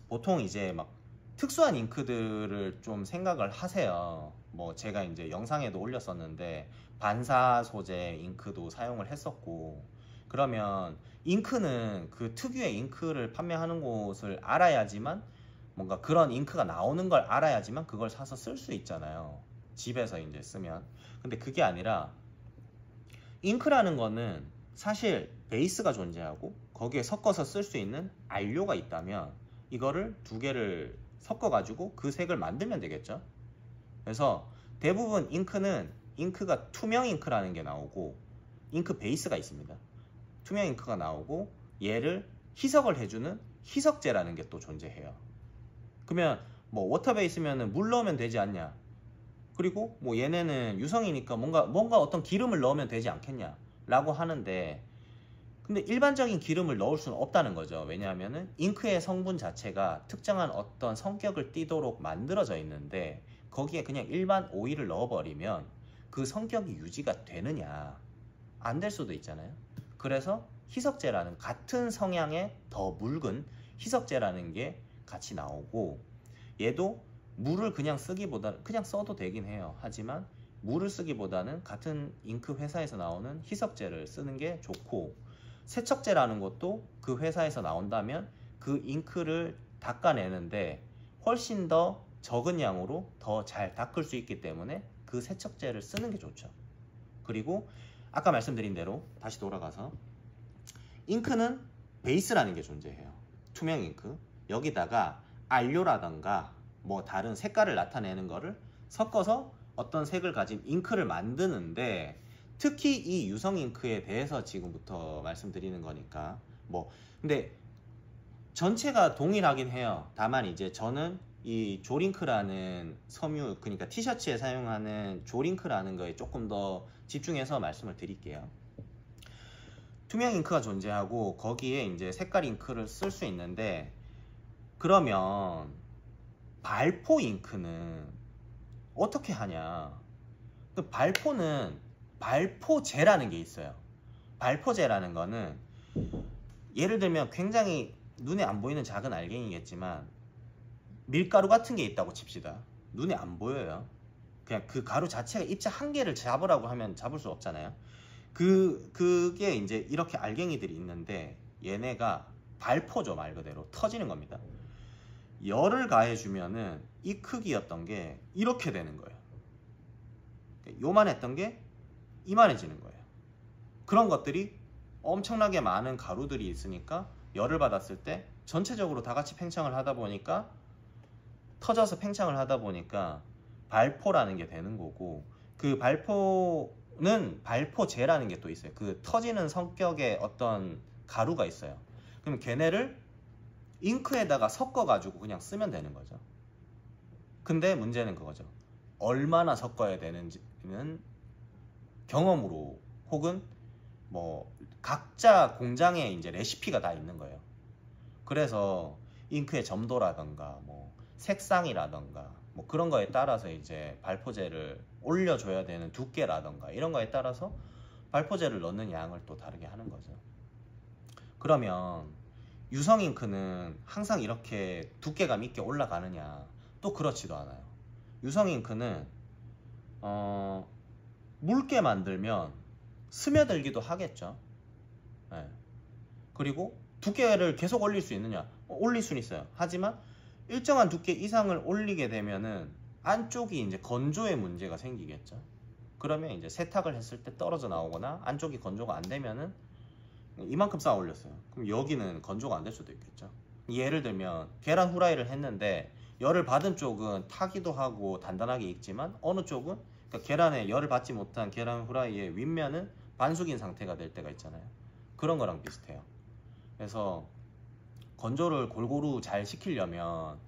보통 이제 막 특수한 잉크들을 좀 생각을 하세요. 뭐 제가 이제 영상에도 올렸었는데 반사 소재 잉크도 사용을 했었고, 그러면 잉크는 그 특유의 잉크를 판매하는 곳을 알아야지만, 뭔가 그런 잉크가 나오는 걸 알아야지만 그걸 사서 쓸 수 있잖아요, 집에서 이제 쓰면. 근데 그게 아니라 잉크라는 거는 사실 베이스가 존재하고 거기에 섞어서 쓸 수 있는 안료가 있다면 이거를 두 개를 섞어 가지고 그 색을 만들면 되겠죠. 그래서 대부분 잉크는 잉크가 투명 잉크라는 게 나오고 잉크 베이스가 있습니다. 투명 잉크가 나오고 얘를 희석을 해주는 희석제라는 게 또 존재해요. 그러면 뭐 워터 베이스면은 물 넣으면 되지 않냐, 그리고 뭐 얘네는 유성이니까 뭔가 어떤 기름을 넣으면 되지 않겠냐 라고 하는데, 근데 일반적인 기름을 넣을 수는 없다는 거죠. 왜냐하면은 잉크의 성분 자체가 특정한 어떤 성격을 띠도록 만들어져 있는데 거기에 그냥 일반 오일을 넣어버리면 그 성격이 유지가 되느냐, 안 될 수도 있잖아요. 그래서 희석제라는, 같은 성향의 더 묽은 희석제라는 게 같이 나오고, 얘도 물을 그냥 쓰기보다는 그냥 써도 되긴 해요. 하지만 물을 쓰기보다는 같은 잉크 회사에서 나오는 희석제를 쓰는 게 좋고, 세척제라는 것도 그 회사에서 나온다면 그 잉크를 닦아내는데 훨씬 더 적은 양으로 더 잘 닦을 수 있기 때문에 그 세척제를 쓰는 게 좋죠. 그리고 아까 말씀드린 대로 다시 돌아가서 잉크는 베이스라는 게 존재해요. 투명 잉크. 여기다가 안료라던가 뭐 다른 색깔을 나타내는 거를 섞어서 어떤 색을 가진 잉크를 만드는데, 특히 이 유성 잉크에 대해서 지금부터 말씀드리는 거니까 뭐 근데 전체가 동일하긴 해요. 다만 이제 저는 이 조링크라는 섬유, 그러니까 티셔츠에 사용하는 조링크라는 거에 조금 더 집중해서 말씀을 드릴게요. 투명 잉크가 존재하고 거기에 이제 색깔 잉크를 쓸 수 있는데, 그러면 발포 잉크는 어떻게 하냐? 그 발포는 발포제라는 게 있어요. 발포제라는 거는 예를 들면 굉장히 눈에 안 보이는 작은 알갱이겠지만 밀가루 같은 게 있다고 칩시다. 눈에 안 보여요. 그냥 그 가루 자체가 입자 한 개를 잡으라고 하면 잡을 수 없잖아요. 그게 이제 이렇게 알갱이들이 있는데 얘네가 발포죠. 말 그대로 터지는 겁니다. 열을 가해주면은 이 크기였던 게 이렇게 되는 거예요. 요만했던 게 이만해지는 거예요. 그런 것들이 엄청나게 많은 가루들이 있으니까 열을 받았을 때 전체적으로 다 같이 팽창을 하다 보니까, 터져서 팽창을 하다 보니까 발포라는 게 되는 거고, 그 발포는 발포제라는 게 또 있어요. 그 터지는 성격의 어떤 가루가 있어요. 그럼 걔네를 잉크에다가 섞어가지고 그냥 쓰면 되는 거죠. 근데 문제는 그거죠. 얼마나 섞어야 되는지는 경험으로, 혹은 뭐 각자 공장에 이제 레시피가 다 있는 거예요. 그래서 잉크의 점도라던가 뭐 색상이라던가 뭐 그런 거에 따라서 이제 발포제를 올려줘야 되는 두께라던가 이런 거에 따라서 발포제를 넣는 양을 또 다르게 하는 거죠. 그러면 유성 잉크는 항상 이렇게 두께감 있게 올라가느냐? 또 그렇지도 않아요. 유성 잉크는 묽게 만들면 스며들기도 하겠죠. 네. 그리고 두께를 계속 올릴 수 있느냐? 올릴 수는 있어요. 하지만 일정한 두께 이상을 올리게 되면은 안쪽이 이제 건조에 문제가 생기겠죠. 그러면 이제 세탁을 했을 때 떨어져 나오거나 안쪽이 건조가 안 되면은 이만큼 쌓아 올렸어요. 그럼 여기는 건조가 안 될 수도 있겠죠. 예를 들면 계란 후라이를 했는데 열을 받은 쪽은 타기도 하고 단단하게 익지만 어느 쪽은, 그러니까 계란에 열을 받지 못한 계란 후라이의 윗면은 반숙인 상태가 될 때가 있잖아요. 그런 거랑 비슷해요. 그래서 건조를 골고루 잘 시키려면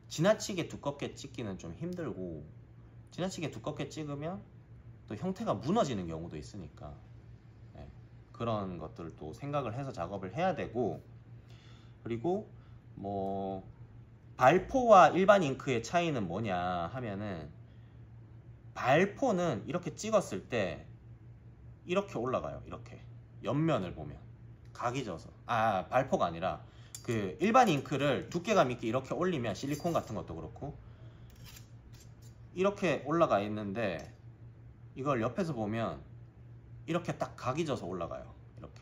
지나치게 두껍게 찍기는 좀 힘들고, 지나치게 두껍게 찍으면 또 형태가 무너지는 경우도 있으니까 네, 그런 것들을 또 생각을 해서 작업을 해야 되고, 그리고 뭐 발포와 일반 잉크의 차이는 뭐냐 하면은, 발포는 이렇게 찍었을 때 이렇게 올라가요. 이렇게 옆면을 보면 각이 져서, 발포가 아니라 그 일반 잉크를 두께감 있게 이렇게 올리면, 실리콘 같은 것도 그렇고 이렇게 올라가 있는데 이걸 옆에서 보면 이렇게 딱 각이 져서 올라가요. 이렇게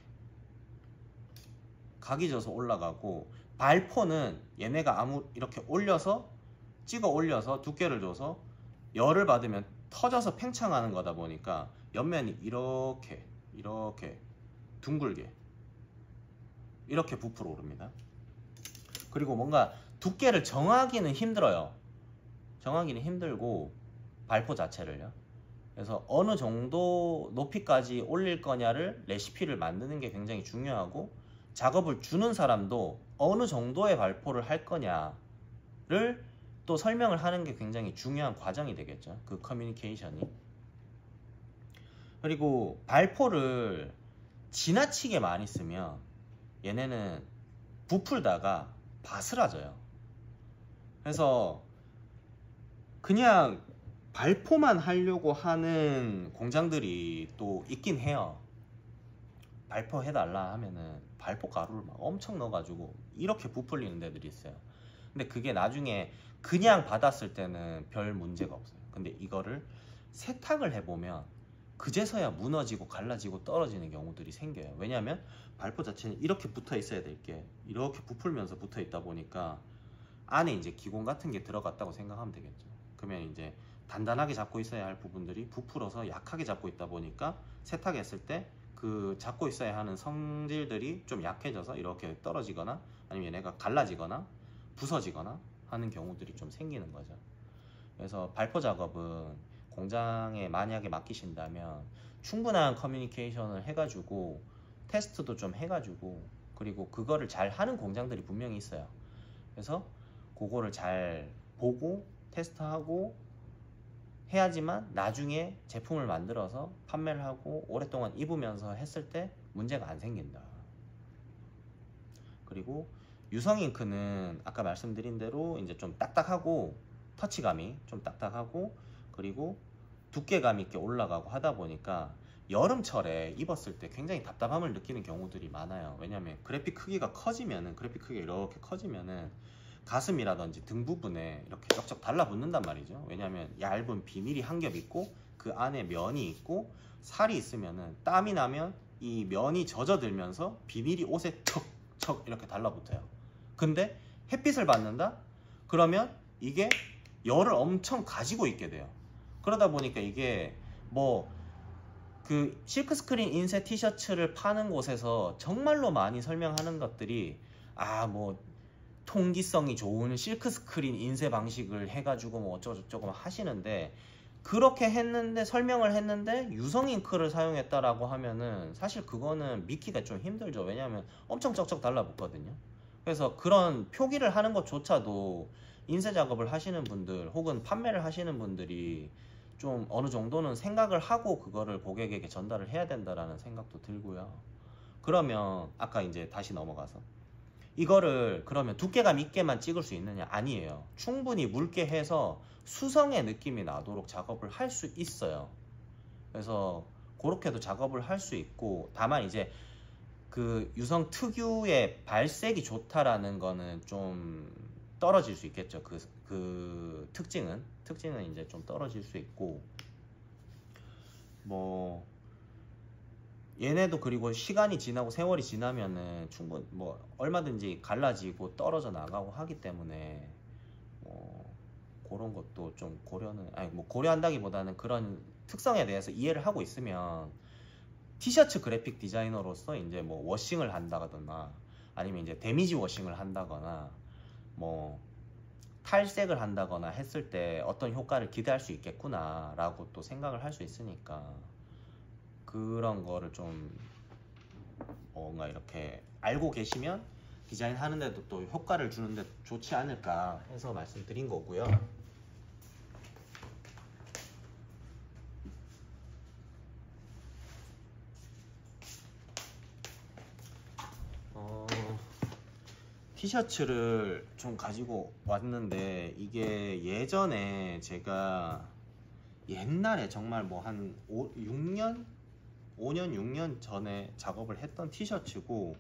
각이 져서 올라가고, 발포는 얘네가 이렇게 올려서 찍어 올려서 두께를 줘서 열을 받으면 터져서 팽창하는 거다 보니까 옆면이 이렇게 둥글게 이렇게 부풀어 오릅니다. 그리고 뭔가 두께를 정하기는 힘들어요. 정하기는 힘들고, 발포 자체를요. 그래서 어느 정도 높이까지 올릴 거냐를 레시피를 만드는 게 굉장히 중요하고, 작업을 주는 사람도 어느 정도의 발포를 할 거냐를 또 설명을 하는 게 굉장히 중요한 과정이 되겠죠. 그 커뮤니케이션이. 그리고 발포를 지나치게 많이 쓰면 얘네는 부풀다가 바스라져요. 그래서 그냥 발포만 하려고 하는 공장들이 또 있긴 해요. 발포 해달라 하면은 발포 가루를 막 엄청 넣어가지고 이렇게 부풀리는 데들이 있어요. 근데 그게 나중에 그냥 받았을 때는 별 문제가 없어요. 근데 이거를 세탁을 해보면 그제서야 무너지고 갈라지고 떨어지는 경우들이 생겨요. 왜냐하면 발포 자체는 이렇게 붙어 있어야 될 게 이렇게 부풀면서 붙어 있다 보니까 안에 이제 기공 같은 게 들어갔다고 생각하면 되겠죠. 그러면 이제 단단하게 잡고 있어야 할 부분들이 부풀어서 약하게 잡고 있다 보니까 세탁했을 때 그 잡고 있어야 하는 성질들이 좀 약해져서 이렇게 떨어지거나 아니면 얘네가 갈라지거나 부서지거나 하는 경우들이 좀 생기는 거죠. 그래서 발포 작업은 공장에 만약에 맡기신다면 충분한 커뮤니케이션을 해가지고 테스트도 좀 해가지고 그리고 그거를 잘 하는 공장들이 분명히 있어요. 그래서 그거를 잘 보고 테스트하고 해야지만 나중에 제품을 만들어서 판매를 하고 오랫동안 입으면서 했을 때 문제가 안 생긴다. 그리고 유성 잉크는 아까 말씀드린 대로 이제 좀 딱딱하고 터치감이 좀 딱딱하고 그리고 두께감 있게 올라가고 하다 보니까 여름철에 입었을 때 굉장히 답답함을 느끼는 경우들이 많아요. 왜냐하면 그래픽 크기가 커지면은 그래픽 크기가 이렇게 커지면은 가슴이라든지 등 부분에 이렇게 쩍쩍 달라붙는단 말이죠. 왜냐하면 얇은 비닐이 한 겹 있고 그 안에 면이 있고 살이 있으면은 땀이 나면 이 면이 젖어들면서 비닐이 옷에 척척 이렇게 달라붙어요. 근데 햇빛을 받는다? 그러면 이게 열을 엄청 가지고 있게 돼요. 그러다 보니까 이게 뭐 그 실크스크린 인쇄 티셔츠를 파는 곳에서 정말로 많이 설명하는 것들이 뭐 통기성이 좋은 실크스크린 인쇄 방식을 해가지고 뭐 어쩌고저쩌고 하시는데 그렇게 했는데 설명을 했는데 유성 잉크를 사용했다라고 하면은 사실 그거는 믿기가 좀 힘들죠. 왜냐하면 엄청 쩍쩍 달라붙거든요. 그래서 그런 표기를 하는 것조차도 인쇄 작업을 하시는 분들 혹은 판매를 하시는 분들이 좀 어느 정도는 생각을 하고 그거를 고객에게 전달을 해야 된다라는 생각도 들고요. 그러면 아까 이제 다시 넘어가서 이거를 그러면 두께감 있게만 찍을 수 있느냐? 아니에요. 충분히 묽게 해서 수성의 느낌이 나도록 작업을 할 수 있어요. 그래서 그렇게도 작업을 할 수 있고 다만 이제 그 유성 특유의 발색이 좋다라는 거는 좀 떨어질 수 있겠죠. 그 특징은 이제 좀 떨어질 수 있고 뭐 얘네도 그리고 시간이 지나고 세월이 지나면은 충분히 뭐 얼마든지 갈라지고 떨어져 나가고 하기 때문에 뭐 그런 것도 좀 고려는 뭐 고려한다기보다는 그런 특성에 대해서 이해를 하고 있으면 티셔츠 그래픽 디자이너로서 이제 뭐 워싱을 한다거나 아니면 이제 데미지 워싱을 한다거나 뭐 탈색을 한다거나 했을 때 어떤 효과를 기대할 수 있겠구나 라고 또 생각을 할 수 있으니까 그런 거를 좀 뭔가 이렇게 알고 계시면 디자인 하는데도 또 효과를 주는데 좋지 않을까 해서 말씀드린 거고요. 티셔츠를 좀 가지고 왔는데 이게 예전에 제가 옛날에 정말 뭐 한 5년 6년 전에 작업을 했던 티셔츠고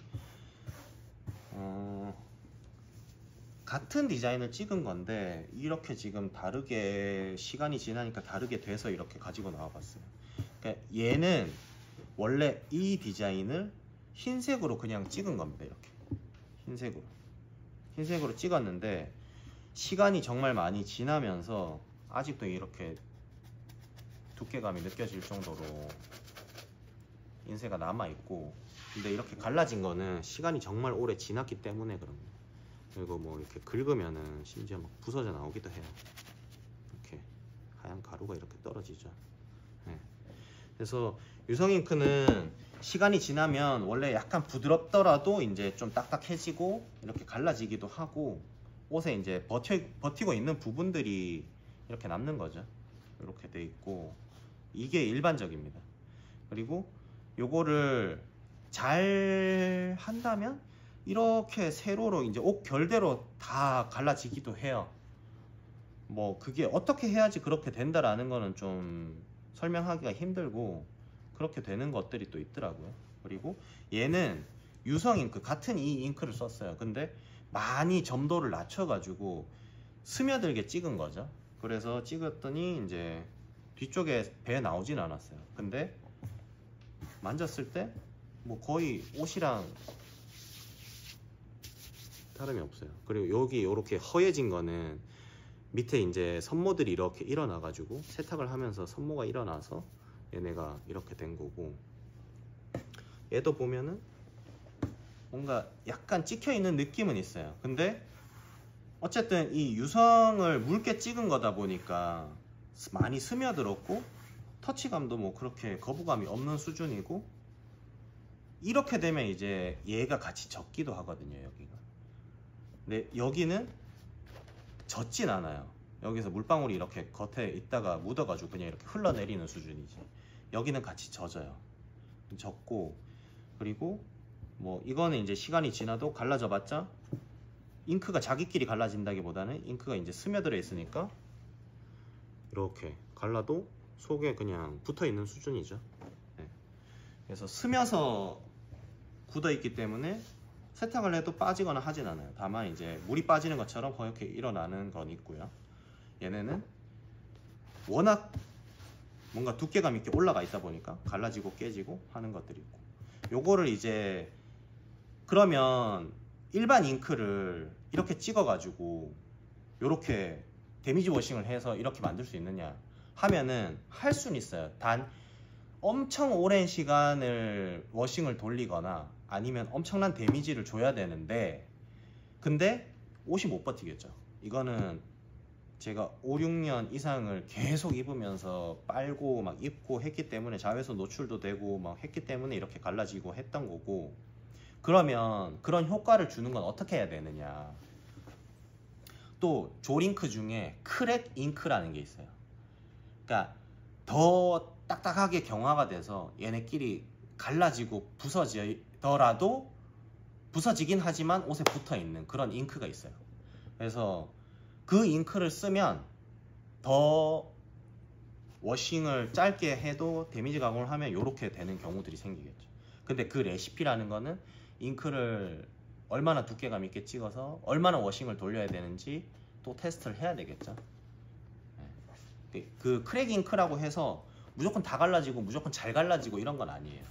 같은 디자인을 찍은 건데 이렇게 지금 다르게 시간이 지나니까 다르게 돼서 이렇게 가지고 나와 봤어요. 그러니까 얘는 원래 이 디자인을 흰색으로 그냥 찍은 겁니다. 이렇게 흰색으로 찍었는데 시간이 정말 많이 지나면서 아직도 이렇게 두께감이 느껴질 정도로 인쇄가 남아있고 근데 이렇게 갈라진 거는 시간이 정말 오래 지났기 때문에 그럽니다. 그리고 뭐 이렇게 긁으면은 심지어 막 부서져 나오기도 해요. 이렇게 하얀 가루가 이렇게 떨어지죠. 네. 그래서 유성 잉크는 시간이 지나면 원래 약간 부드럽더라도 이제 좀 딱딱해지고 이렇게 갈라지기도 하고 옷에 이제 버티고 있는 부분들이 이렇게 남는 거죠. 이렇게 돼 있고 이게 일반적입니다. 그리고 요거를 잘 한다면 이렇게 세로로 이제 옷 결대로 다 갈라지기도 해요. 뭐 그게 어떻게 해야지 그렇게 된다라는 거는 좀 설명하기가 힘들고 그렇게 되는 것들이 또 있더라고요. 그리고 얘는 유성 잉크 같은 이 잉크를 썼어요. 근데 많이 점도를 낮춰 가지고 스며들게 찍은 거죠. 그래서 찍었더니 이제 뒤쪽에 배 나오진 않았어요. 근데 만졌을 때 뭐 거의 옷이랑 다름이 없어요. 그리고 여기 이렇게 허해진 거는 밑에 이제 선모들이 이렇게 일어나 가지고 세탁을 하면서 선모가 일어나서 얘네가 이렇게 된 거고, 얘도 보면은 뭔가 약간 찍혀 있는 느낌은 있어요. 근데 어쨌든 이 유성을 묽게 찍은 거다 보니까 많이 스며들었고 터치감도 뭐 그렇게 거부감이 없는 수준이고, 이렇게 되면 이제 얘가 같이 젖기도 하거든요, 여기가. 근데 여기는 젖진 않아요. 여기서 물방울이 이렇게 겉에 있다가 묻어가지고 그냥 이렇게 흘러내리는 수준이지. 여기는 같이 젖어요. 젖고, 그리고 뭐 이거는 이제 시간이 지나도 갈라져 봤자 잉크가 자기끼리 갈라진다기보다는 잉크가 이제 스며들어 있으니까 이렇게 갈라도 속에 그냥 붙어 있는 수준이죠. 네. 그래서 스며서 굳어 있기 때문에 세탁을 해도 빠지거나 하진 않아요. 다만 이제 물이 빠지는 것처럼 허옇게 일어나는 건 있고요. 얘네는 워낙 뭔가 두께감 있게 올라가 있다 보니까 갈라지고 깨지고 하는 것들이 있고, 요거를 이제 그러면 일반 잉크를 이렇게 찍어 가지고 요렇게 데미지 워싱을 해서 이렇게 만들 수 있느냐 하면은 할 수는 있어요. 단 엄청 오랜 시간을 워싱을 돌리거나 아니면 엄청난 데미지를 줘야 되는데, 근데 옷이 못 버티겠죠. 이거는 제가 5, 6년 이상을 계속 입으면서 빨고 막 입고 했기 때문에, 자외선 노출도 되고 막 했기 때문에 이렇게 갈라지고 했던 거고, 그러면 그런 효과를 주는 건 어떻게 해야 되느냐. 또 조링크 중에 크랙 잉크라는 게 있어요. 그러니까 더 딱딱하게 경화가 돼서 얘네끼리 갈라지고 부서지더라도 부서지긴 하지만 옷에 붙어 있는 그런 잉크가 있어요. 그래서 그 잉크를 쓰면 더 워싱을 짧게 해도 데미지 가공을 하면 이렇게 되는 경우들이 생기겠죠. 근데 그 레시피라는 거는 잉크를 얼마나 두께감 있게 찍어서 얼마나 워싱을 돌려야 되는지 또 테스트를 해야 되겠죠. 그 크랙 잉크라고 해서 무조건 다 갈라지고 무조건 잘 갈라지고 이런 건 아니에요.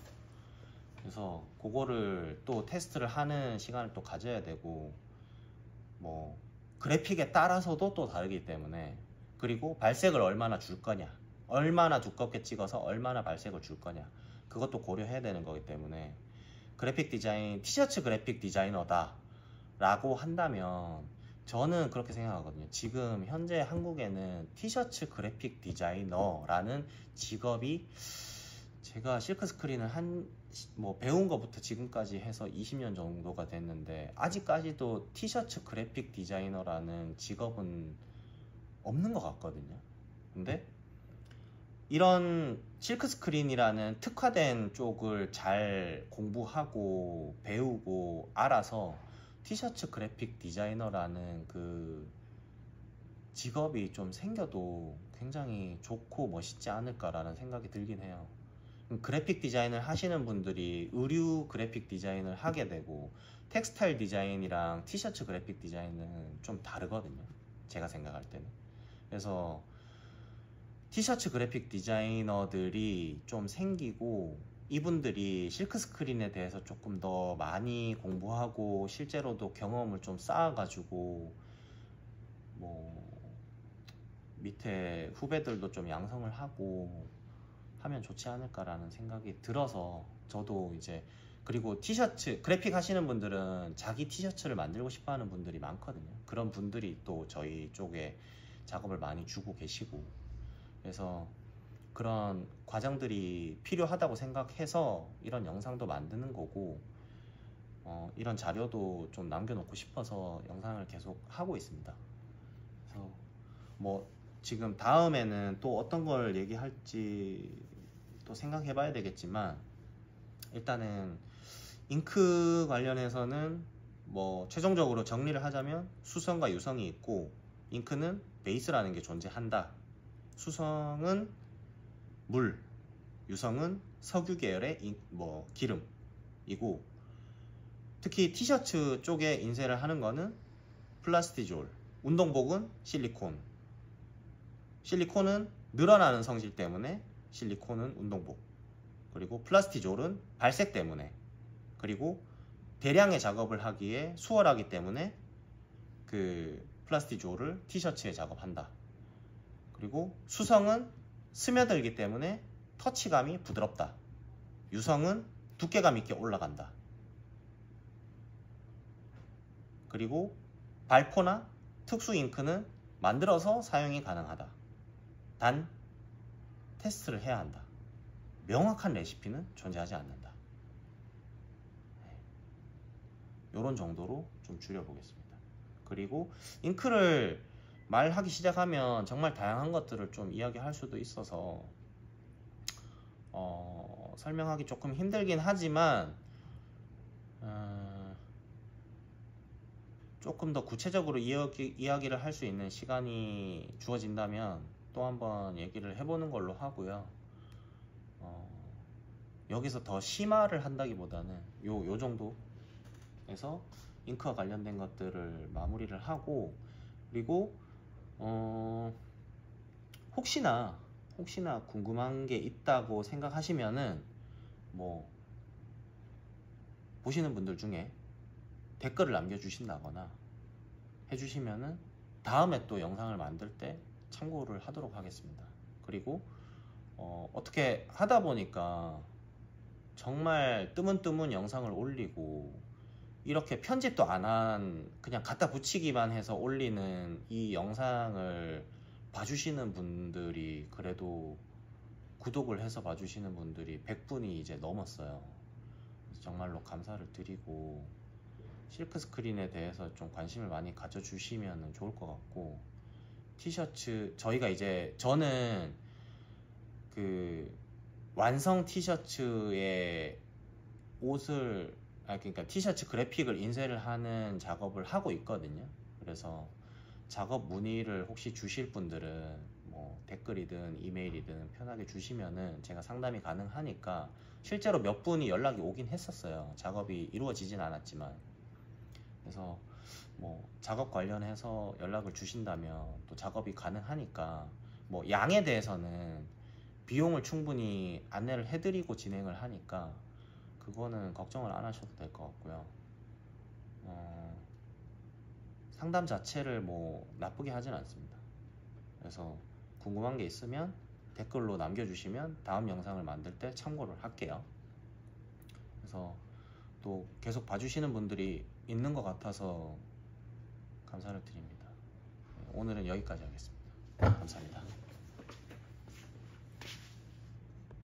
그래서 그거를 또 테스트를 하는 시간을 또 가져야 되고, 뭐 그래픽에 따라서도 또 다르기 때문에, 그리고 발색을 얼마나 줄 거냐, 얼마나 두껍게 찍어서 얼마나 발색을 줄 거냐, 그것도 고려해야 되는 거기 때문에, 그래픽 디자인, 티셔츠 그래픽 디자이너다 라고 한다면 저는 그렇게 생각하거든요. 지금 현재 한국에는 티셔츠 그래픽 디자이너라는 직업이, 제가 실크스크린을 뭐 배운 것부터 지금까지 해서 20년 정도가 됐는데 아직까지도 티셔츠 그래픽 디자이너라는 직업은 없는 것 같거든요. 근데 이런 실크스크린이라는 특화된 쪽을 잘 공부하고 배우고 알아서 티셔츠 그래픽 디자이너라는 그 직업이 좀 생겨도 굉장히 좋고 멋있지 않을까라는 생각이 들긴 해요. 그래픽 디자인을 하시는 분들이 의류 그래픽 디자인을 하게 되고, 텍스타일 디자인이랑 티셔츠 그래픽 디자인은 좀 다르거든요, 제가 생각할 때는. 그래서 티셔츠 그래픽 디자이너들이 좀 생기고, 이분들이 실크스크린에 대해서 조금 더 많이 공부하고 실제로도 경험을 좀 쌓아가지고 뭐 밑에 후배들도 좀 양성을 하고 하면 좋지 않을까라는 생각이 들어서, 저도 이제, 그리고 티셔츠 그래픽 하시는 분들은 자기 티셔츠를 만들고 싶어 하는 분들이 많거든요. 그런 분들이 또 저희 쪽에 작업을 많이 주고 계시고, 그래서 그런 과정들이 필요하다고 생각해서 이런 영상도 만드는 거고, 이런 자료도 좀 남겨놓고 싶어서 영상을 계속 하고 있습니다. 그래서 뭐 지금 다음에는 또 어떤 걸 얘기할지 또 생각해 봐야 되겠지만, 일단은 잉크 관련해서는 뭐 최종적으로 정리를 하자면 수성과 유성이 있고, 잉크는 베이스라는 게 존재한다. 수성은 물, 유성은 석유 계열의 뭐 기름이고, 특히 티셔츠 쪽에 인쇄를 하는 거는 플라스티졸, 운동복은 실리콘. 실리콘은 늘어나는 성질 때문에 실리콘은 운동복, 그리고 플라스티졸은 발색 때문에, 그리고 대량의 작업을 하기에 수월하기 때문에 그 플라스티졸을 티셔츠에 작업한다. 그리고 수성은 스며들기 때문에 터치감이 부드럽다. 유성은 두께감 있게 올라간다. 그리고 발포나 특수 잉크는 만들어서 사용이 가능하다. 단 테스트를 해야 한다. 명확한 레시피는 존재하지 않는다. 이런 정도로 좀 줄여보겠습니다. 그리고 잉크를 말하기 시작하면 정말 다양한 것들을 좀 이야기할 수도 있어서 설명하기 조금 힘들긴 하지만 조금 더 구체적으로 이야기를 할 수 있는 시간이 주어진다면 또 한번 얘기를 해보는 걸로 하고요. 여기서 더 심화를 한다기보다는 요 정도에서 잉크와 관련된 것들을 마무리를 하고, 그리고 혹시나 궁금한 게 있다고 생각하시면은 뭐 보시는 분들 중에 댓글을 남겨주신다거나 해주시면은 다음에 또 영상을 만들 때 참고를 하도록 하겠습니다. 그리고 어떻게 하다 보니까 정말 뜨문뜨문 영상을 올리고 이렇게 편집도 안 한 그냥 갖다 붙이기만 해서 올리는 이 영상을 봐주시는 분들이 그래도 구독을 해서 봐주시는 분들이 100분이 이제 넘었어요. 정말로 감사를 드리고 실크스크린에 대해서 좀 관심을 많이 가져주시면 좋을 것 같고, 티셔츠 저는 그 완성 티셔츠에 옷을 그러니까 티셔츠 그래픽을 인쇄를 하는 작업을 하고 있거든요. 그래서 작업 문의를 혹시 주실 분들은 뭐 댓글이든 이메일이든 편하게 주시면은 제가 상담이 가능하니까, 실제로 몇 분이 연락이 오긴 했었어요. 작업이 이루어지진 않았지만. 그래서 뭐 작업 관련해서 연락을 주신다면 또 작업이 가능하니까, 뭐 양에 대해서는 비용을 충분히 안내를 해드리고 진행을 하니까 그거는 걱정을 안 하셔도 될 것 같고요. 상담 자체를 뭐 나쁘게 하진 않습니다. 그래서 궁금한 게 있으면 댓글로 남겨주시면 다음 영상을 만들 때 참고를 할게요. 그래서 또 계속 봐주시는 분들이 있는 것 같아서 감사를 드립니다. 오늘은 여기까지 하겠습니다. 감사합니다.